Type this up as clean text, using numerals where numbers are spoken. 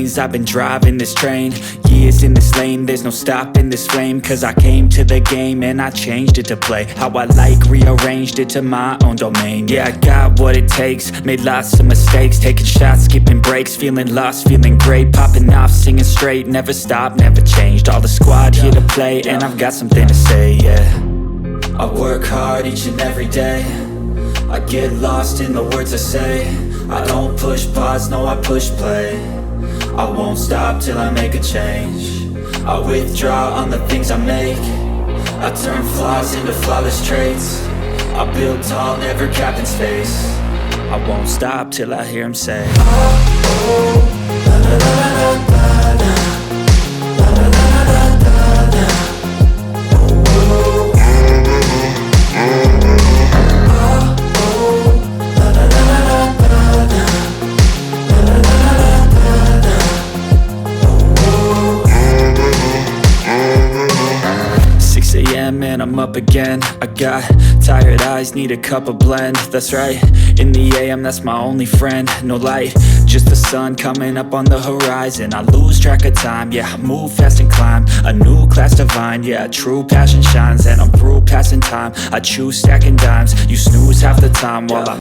lanes, I've been driving this train. Years in this lane, there's no stopping this flame. Cause I came to the game and I changed it to play how I like, rearranged it to my own domain. Yeah, I got what it takes, made lots of mistakes, taking shots, skipping breaks, feeling lost, feeling great, popping off, singing straight, never stopped, never changed. All the squad here to play, and I've got something to say, yeah. I work hard each and every day, I get lost in the words I say. I don't push pause, no I push play. I won't stop till I make a change. I withdraw on the things I make. I turn flaws into flawless traits. I build tall, never capped in space. I won't stop till I hear him say, oh, oh, la la la la la la. And I'm up again. I got tired eyes, need a cup of blend. That's right, in the AM, that's my only friend. No light, just the sun coming up on the horizon. I lose track of time, yeah, I move fast and climb a new class divine, yeah, true passion shines. And I'm through passing time, I choose stacking dimes. You snooze half the time while I